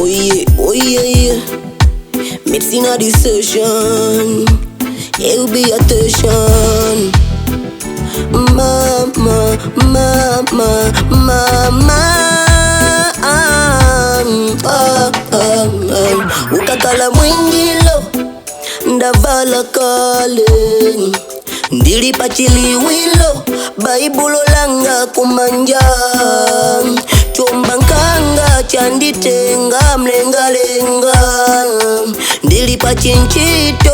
oh yeah. Mixing a decision, it will be a tension. Mama, ukakala mwingilo ndavala kale ndilipa chiliwilo baibulo langa kumanja chomba nkanga chanditenga mlengalenga ndilipa chinchito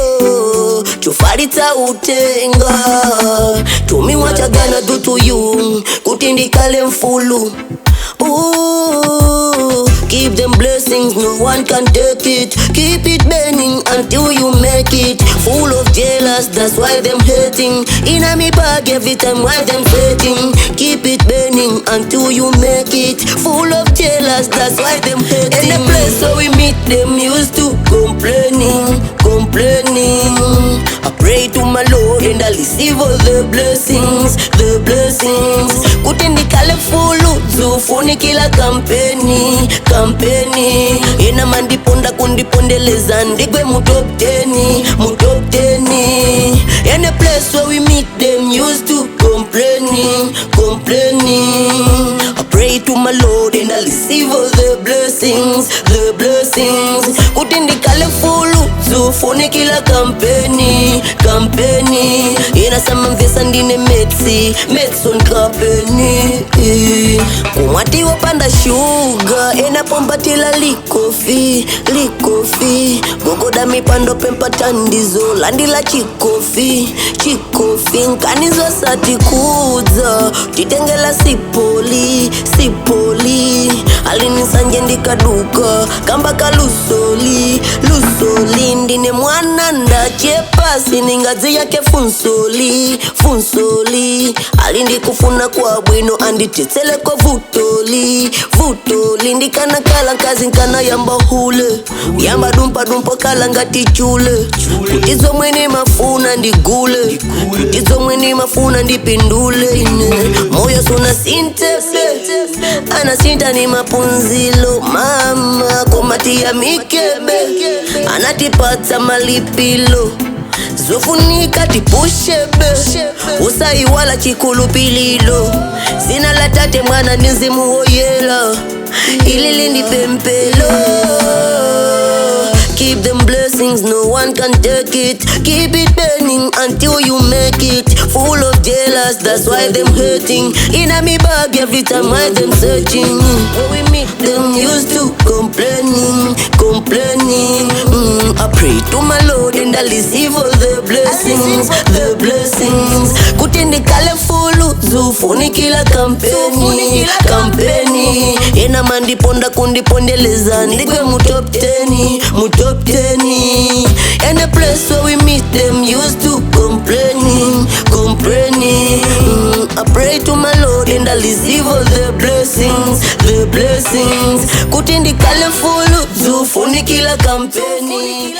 chufalitsa utenga tumi what I gonna do to you kutindikale mfulu. Ooh, keep them blessings, no one can take it. Keep it burning until you make it. Full of jealous, that's why them hating. Inna me bag every time why them fighting. Keep it burning until you make it. Full of jealous, that's why them hating. In the place where we meet them used to complaining. I pray to my Lord and I receive all the blessings. Kutindikale fulu zufuni kila kampeni. Ina mandiponda kundipondeleza ndigwe mu top 10. In a place where we meet them used to complaining. I pray to my Lord and I receive all the blessings. Kutindikale fulu zufuni kila kampeni. Ina sama mvesa ndine Metson company. Kumwati wapanda sugar ena pombatila likofi. Gogoda mipando pempa tandizo landila chikofi. Nkanizo sati kuza titengela sipoli. Alini sanje ndikaduka kambaka lusoli. Ndine mwana ndachepa siningazi yake funsoli. Alindi kufuna kwa bwino anditetsele ko vutoli. Ndikana kala kazi nkana yamba hule. Yamba dumpa kala ngati chule. Kutizo mwene mafuna ndigule. Kutizo mwene mafuna ndipindule. Moyo suna sintebe anasinta ni mapunzilo. Mama komati ya mikebe anatipata malipilo. Zofunika tipushebe usai wala chikulupililo. Sina la tate mwana nizimu oyela ilili ni pempelo. Keep them blessings, no one can take it. Keep it burning until you make it. Full of jealous, that's why them hurting. Inna me bag every time why them searching. When we meet them used to complaining. I pray to my Lord and I receive all the blessings. Kutindikale fulu zufuni kila kampeni. Ina mandiponda kundipondeleza ndigwe mu top 10. And the place where we meet them used to complaining. I pray to my Lord and I receive all the blessings. Kutindikale fulu zufuni kila kampeni.